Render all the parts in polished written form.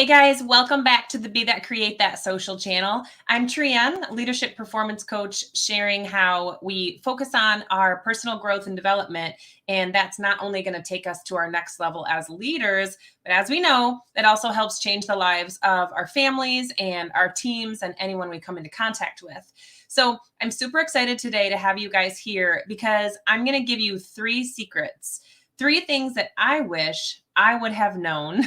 Hey guys, welcome back to the Be That Create That social channel. I'm Trienne, leadership performance coach, sharing how we focus on our personal growth and development. And that's not only going to take us to our next level as leaders, but as we know, it also helps change the lives of our families and our teams and anyone we come into contact with. So I'm super excited today to have you guys here because I'm going to give you 3 secrets, 3 things that I wish I would have known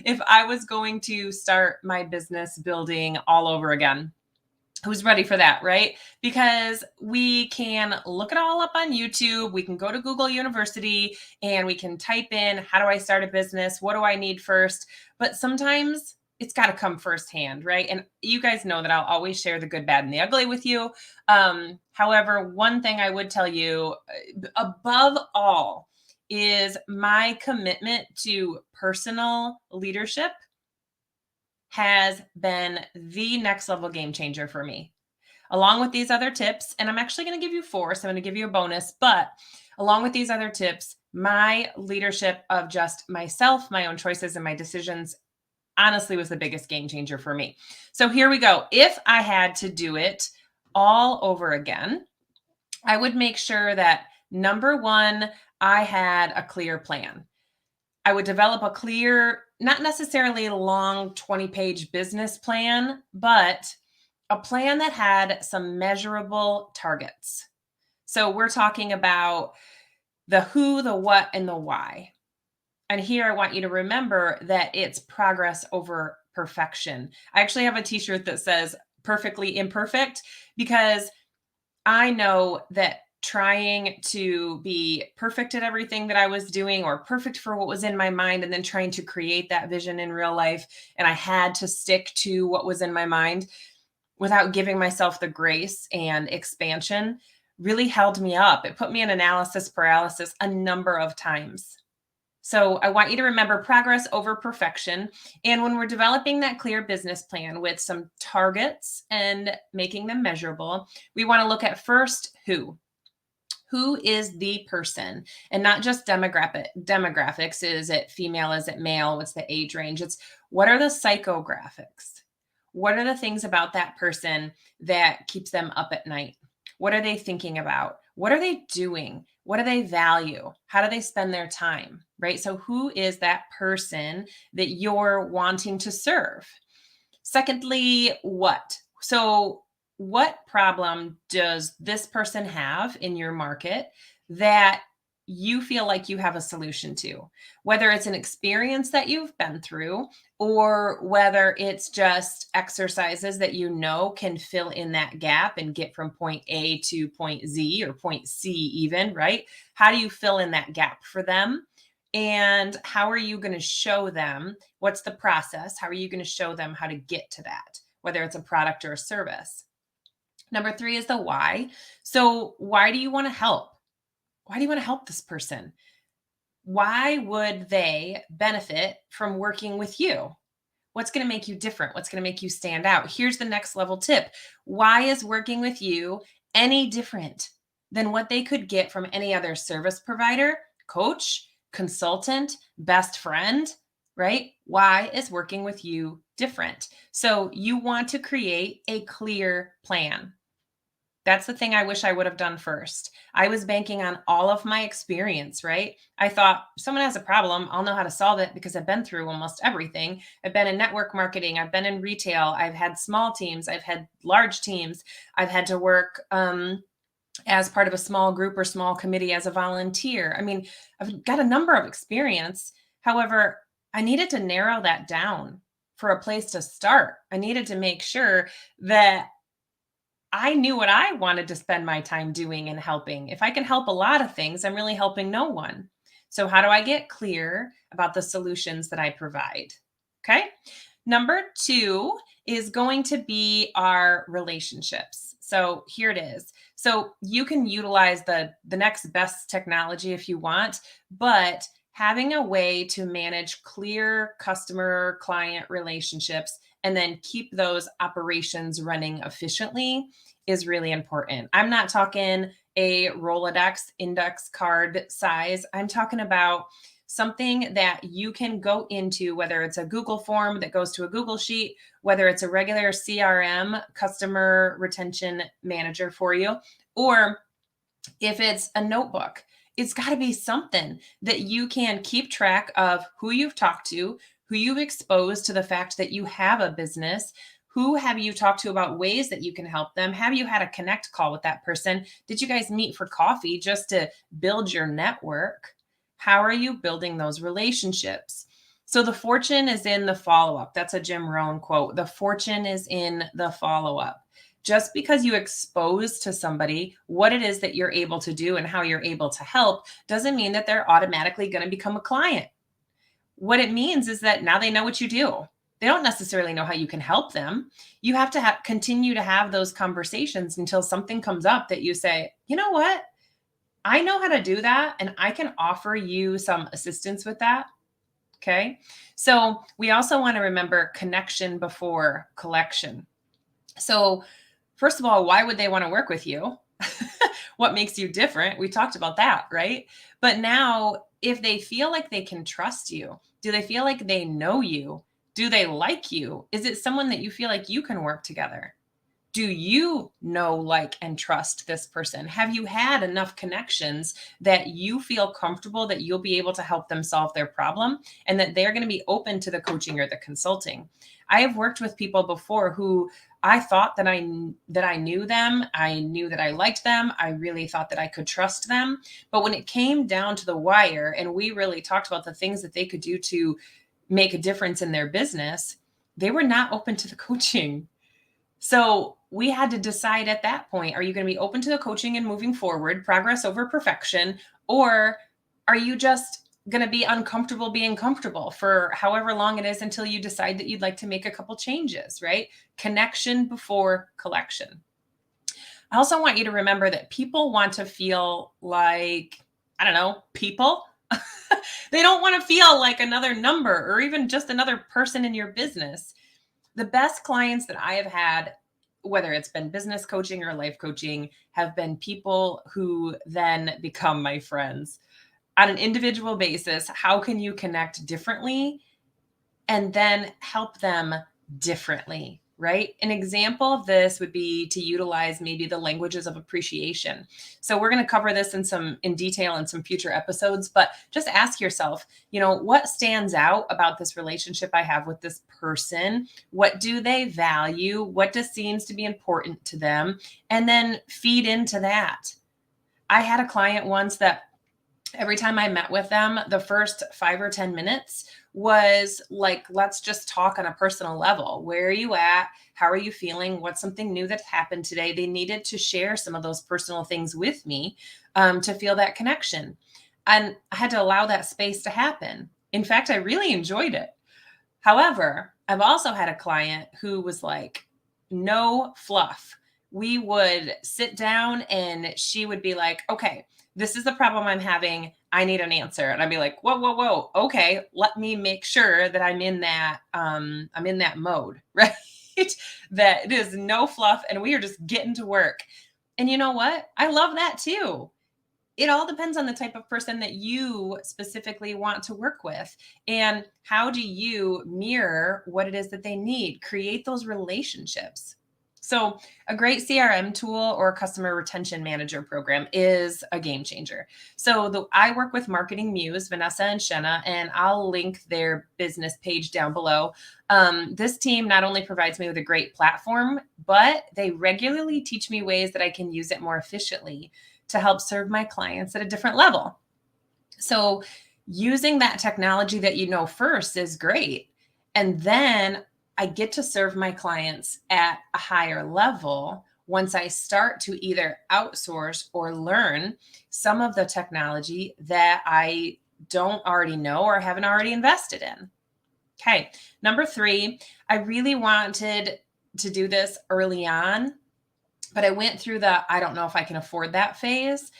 if I was going to start my business building all over again. Who's ready for that, right? Because we can look it all up on YouTube. We can go to Google University and we can type in, how do I start a business? What do I need first? But sometimes it's got to come firsthand, right? And you guys know that I'll always share the good, bad, and the ugly with you. However, one thing I would tell you above all is my commitment to personal leadership has been the next level game changer for me. Along with these other tips, and I'm actually going to give you 4, so I'm going to give you a bonus, but along with these other tips, my leadership of just myself, my own choices, and my decisions honestly was the biggest game changer for me. So here we go. If I had to do it all over again, I would make sure that number 1, I had a clear plan. I would develop a clear, not necessarily long 20-page business plan, but a plan that had some measurable targets. So we're talking about the who, the what, and the why. And here I want you to remember that it's progress over perfection. I actually have a t-shirt that says perfectly imperfect because I know that trying to be perfect at everything that I was doing or perfect for what was in my mind and then trying to create that vision in real life. And I had to stick to what was in my mind without giving myself the grace and expansion really held me up. It put me in analysis paralysis a number of times. So I want you to remember progress over perfection. And when we're developing that clear business plan with some targets and making them measurable, we want to look at first who. Who is the person, and not just demographics. Is it female? Is it male? What's the age range? It's what are the psychographics? What are the things about that person that keeps them up at night? What are they thinking about? What are they doing? What do they value? How do they spend their time? Right? So who is that person that you're wanting to serve? Secondly, what? So what problem does this person have in your market that you feel like you have a solution to? Whether it's an experience that you've been through or whether it's just exercises that you know can fill in that gap and get from point A to point Z or point C even, right? How do you fill in that gap for them? And how are you going to show them? What's the process? How are you going to show them how to get to that, whether it's a product or a service? Number 3 is the why. So why do you want to help? Why do you want to help this person? Why would they benefit from working with you? What's going to make you different? What's going to make you stand out? Here's the next level tip. Why is working with you any different than what they could get from any other service provider, coach, consultant, best friend, right? Why is working with you different? So you want to create a clear plan. That's the thing I wish I would have done first. I was banking on all of my experience, right? I thought if someone has a problem, I'll know how to solve it because I've been through almost everything. I've been in network marketing. I've been in retail. I've had small teams. I've had large teams. I've had to work as part of a small group or small committee as a volunteer. I mean, I've got a number of experience. However, I needed to narrow that down for a place to start. I needed to make sure that I knew what I wanted to spend my time doing and helping. If I can help a lot of things, I'm really helping no one. So how do I get clear about the solutions that I provide? Okay. Number 2 is going to be our relationships. So here it is. So you can utilize the next best technology if you want, but having a way to manage clear customer client relationships and then keep those operations running efficiently is really important. I'm not talking a Rolodex index card size. I'm talking about something that you can go into, whether it's a Google form that goes to a Google Sheet, whether it's a regular CRM, customer retention manager for you, or if it's a notebook. It's got to be something that you can keep track of who you've talked to, who you've exposed to the fact that you have a business. Who have you talked to about ways that you can help them? Have you had a connect call with that person? Did you guys meet for coffee just to build your network? How are you building those relationships? So the fortune is in the follow-up. That's a Jim Rohn quote. The fortune is in the follow-up. Just because you expose to somebody what it is that you're able to do and how you're able to help doesn't mean that they're automatically going to become a client. What it means is that now they know what you do. They don't necessarily know how you can help them. You have to continue to have those conversations until something comes up that you say, you know what? I know how to do that, and I can offer you some assistance with that. Okay. So we also want to remember connection before collection. So first of all, why would they want to work with you? What makes you different? We talked about that, right? But now, if they feel like they can trust you, do they feel like they know you? Do they like you? Is it someone that you feel like you can work together? Do you know, like, and trust this person? Have you had enough connections that you feel comfortable that you'll be able to help them solve their problem and that they're going to be open to the coaching or the consulting? I have worked with people before who I thought that I knew them. I knew that I liked them. I really thought that I could trust them. But when it came down to the wire and we really talked about the things that they could do to make a difference in their business, they were not open to the coaching. So we had to decide at that point, are you going to be open to the coaching and moving forward, progress over perfection, or are you just going to be uncomfortable being comfortable for however long it is until you decide that you'd like to make a couple changes, right? Connection before collection. I also want you to remember that people want to feel like, I don't know, people. They don't want to feel like another number or even just another person in your business. The best clients that I have had, whether it's been business coaching or life coaching, have been people who then become my friends. On an individual basis, how can you connect differently and then help them differently, right? An example of this would be to utilize maybe the languages of appreciation. So we're going to cover this in detail in some future episodes, but just ask yourself, what stands out about this relationship I have with this person? What do they value? What seems to be important to them? And then feed into that. I had a client once that every time I met with them, the first 5 or 10 minutes was like, let's just talk on a personal level. Where are you at? How are you feeling? What's something new that's happened today? They needed to share some of those personal things with me to feel that connection. And I had to allow that space to happen. In fact, I really enjoyed it. However, I've also had a client who was like, no fluff. We would sit down and she would be like, okay, this is the problem I'm having. I need an answer. And I'd be like, whoa. Okay. Let me make sure that I'm in that mode, right? That it is no fluff and we are just getting to work. And you know what? I love that too. It all depends on the type of person that you specifically want to work with and how do you mirror what it is that they need, create those relationships. So a great CRM tool or customer retention manager program is a game changer. So I work with Marketing Muse, Vanessa and Shenna, and I'll link their business page down below. This team not only provides me with a great platform, but they regularly teach me ways that I can use it more efficiently to help serve my clients at a different level. So using that technology that you know first is great. And then I get to serve my clients at a higher level once I start to either outsource or learn some of the technology that I don't already know or haven't already invested in. Okay. Number 3, I really wanted to do this early on, but I went through I don't know if I can afford that phase.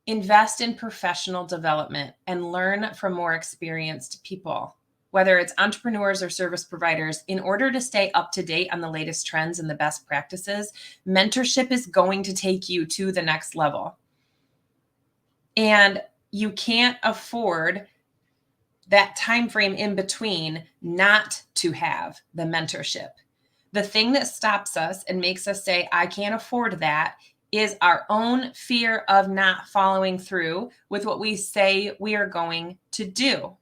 Invest in professional development and learn from more experienced people, whether it's entrepreneurs or service providers. In order to stay up to date on the latest trends and the best practices, mentorship is going to take you to the next level. And you can't afford that time frame in between not to have the mentorship. The thing that stops us and makes us say, I can't afford that, is our own fear of not following through with what we say we are going to do.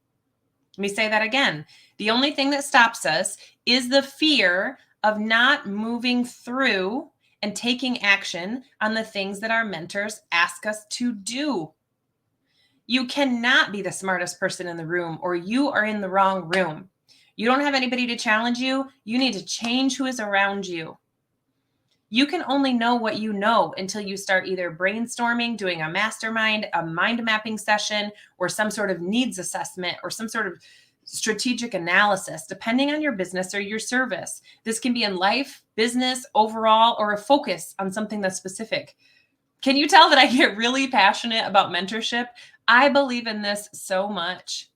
Let me say that again. The only thing that stops us is the fear of not moving through and taking action on the things that our mentors ask us to do. You cannot be the smartest person in the room, or you are in the wrong room. You don't have anybody to challenge you. You need to change who is around you. You can only know what you know until you start either brainstorming, doing a mastermind, a mind mapping session, or some sort of needs assessment, or some sort of strategic analysis, depending on your business or your service. This can be in life, business, overall, or a focus on something that's specific. Can you tell that I get really passionate about mentorship? I believe in this so much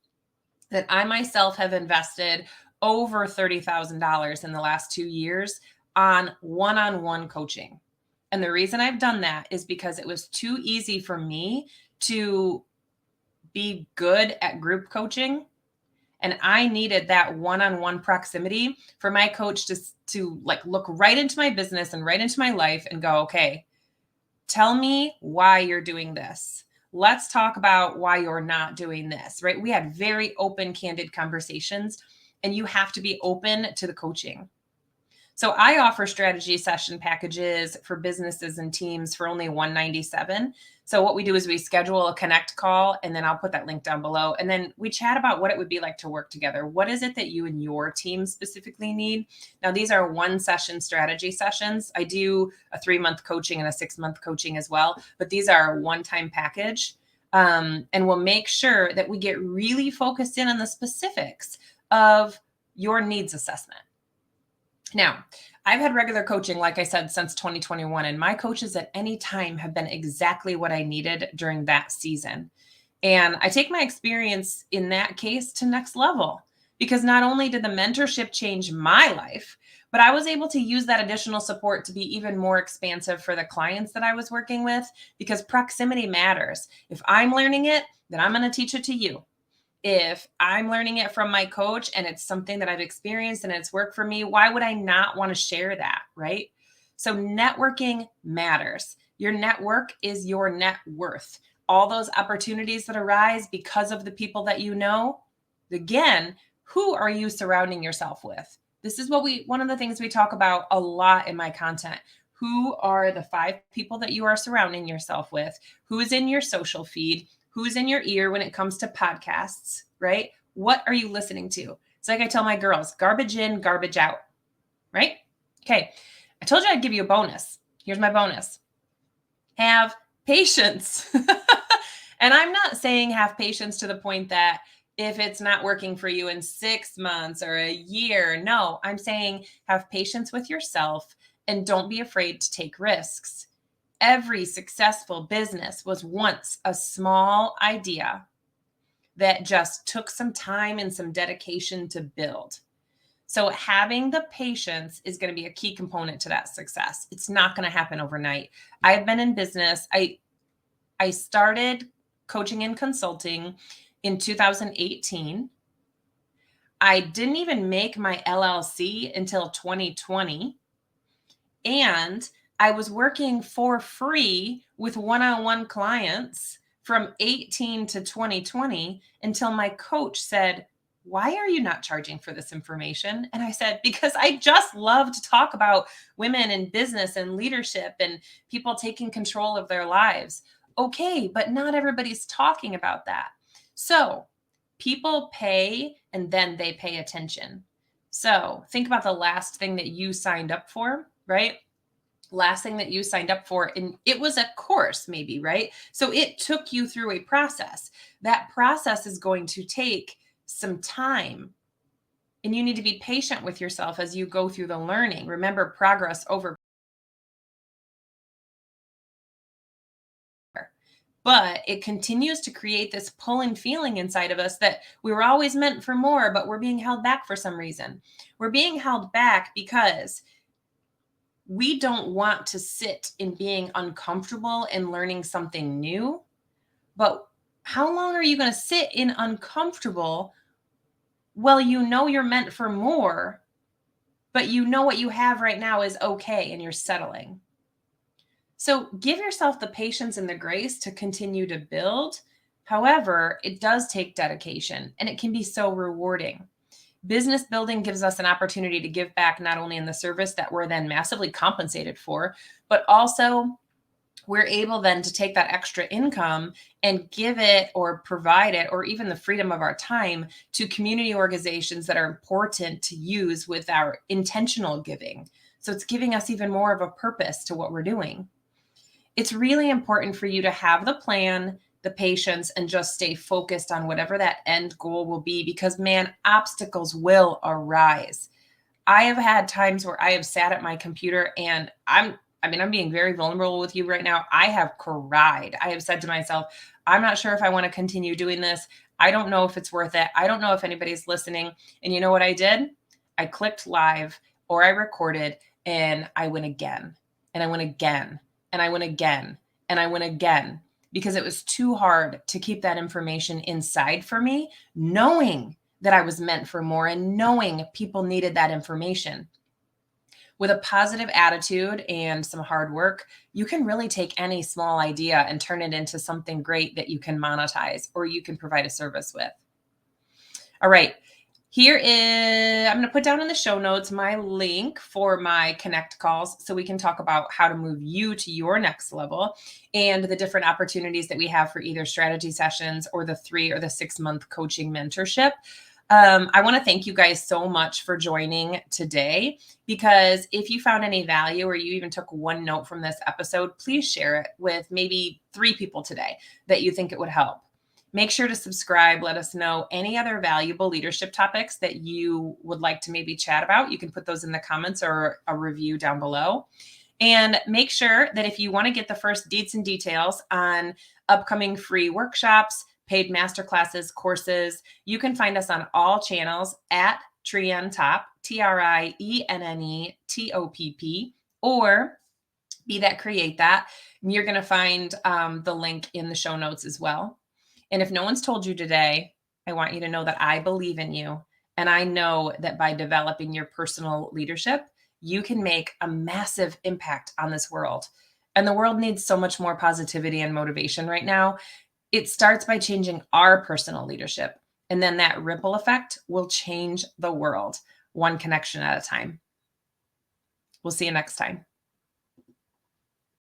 that I myself have invested over $30,000 in the last 2 years on one-on-one coaching. And the reason I've done that is because it was too easy for me to be good at group coaching. And I needed that one-on-one proximity for my coach to like look right into my business and right into my life and go, okay, tell me why you're doing this. Let's talk about why you're not doing this, right? We had very open, candid conversations, and you have to be open to the coaching. So I offer strategy session packages for businesses and teams for only $197. So what we do is we schedule a connect call, and then I'll put that link down below. And then we chat about what it would be like to work together. What is it that you and your team specifically need? Now, these are 1-session strategy sessions. I do a 3-month coaching and a 6-month coaching as well, but these are a one-time package. And we'll make sure that we get really focused in on the specifics of your needs assessment. Now, I've had regular coaching, like I said, since 2021, and my coaches at any time have been exactly what I needed during that season. And I take my experience in that case to next level, because not only did the mentorship change my life, but I was able to use that additional support to be even more expansive for the clients that I was working with, because proximity matters. If I'm learning it, then I'm going to teach it to you. If I'm learning it from my coach and it's something that I've experienced and it's worked for me, why would I not want to share that, right? So networking matters. Your network is your net worth. All those opportunities that arise because of the people that you know, again, who are you surrounding yourself with? This is one of the things we talk about a lot in my content. Who are the 5 people that you are surrounding yourself with? Who is in your social feed? Who's in your ear when it comes to podcasts, right? What are you listening to? It's like I tell my girls, garbage in, garbage out, right? Okay, I told you I'd give you a bonus. Here's my bonus. Have patience. And I'm not saying have patience to the point that if it's not working for you in 6 months or a year, no, I'm saying have patience with yourself and don't be afraid to take risks. Every successful business was once a small idea that just took some time and some dedication to build. So having the patience is going to be a key component to that success. It's not going to happen overnight. I've been in business. I started coaching and consulting in 2018. I didn't even make my LLC until 2020. And I was working for free with one-on-one clients from 18 to 2020 until my coach said, why are you not charging for this information? And I said, because I just love to talk about women in business and leadership and people taking control of their lives. Okay, but not everybody's talking about that. So people pay and then they pay attention. So think about the last thing that you signed up for, right? Last thing that you signed up for, and it was a course maybe, right? So it took you through a process. That process is going to take some time, and you need to be patient with yourself as you go through the learning. Remember, progress over. But it continues to create this pulling feeling inside of us that we were always meant for more, but we're being held back for some reason. We're being held back because we don't want to sit in being uncomfortable and learning something new. But how long are you going to sit in uncomfortable Well, you know you're meant for more, but you know what you have right now is okay and you're settling. So give yourself the patience and the grace to continue to build. However, it does take dedication and it can be so rewarding. Business building gives us an opportunity to give back not only in the service that we're then massively compensated for, but also we're able then to take that extra income and give it or provide it or even the freedom of our time to community organizations that are important to use with our intentional giving. So it's giving us even more of a purpose to what we're doing. It's really important for you to have the plan, the patience, and just stay focused on whatever that end goal will be because, man, obstacles will arise. I have had times where I have sat at my computer and I'm being very vulnerable with you right now. I have cried. I have said to myself, I'm not sure if I want to continue doing this. I don't know if it's worth it. I don't know if anybody's listening. And you know what I did? I clicked live or I recorded and I went again and I went again and I went again and I went again because it was too hard to keep that information inside for me, knowing that I was meant for more and knowing people needed that information. With a positive attitude and some hard work, you can really take any small idea and turn it into something great that you can monetize or you can provide a service with. All right. I'm going to put down in the show notes my link for my connect calls so we can talk about how to move you to your next level and the different opportunities that we have for either strategy sessions or the 3 or the 6 month coaching mentorship. I want to thank you guys so much for joining today, because if you found any value or you even took one note from this episode, please share it with maybe 3 people today that you think it would help. Make sure to subscribe. Let us know any other valuable leadership topics that you would like to maybe chat about. You can put those in the comments or a review down below. And make sure that if you want to get the first deets and details on upcoming free workshops, paid masterclasses, courses, you can find us on all channels at Trienne Topp, TrienneTopp, or Be That Create That. And you're going to find the link in the show notes as well. And if no one's told you today, I want you to know that I believe in you. And I know that by developing your personal leadership, you can make a massive impact on this world. And the world needs so much more positivity and motivation right now. It starts by changing our personal leadership. And then that ripple effect will change the world, one connection at a time. We'll see you next time.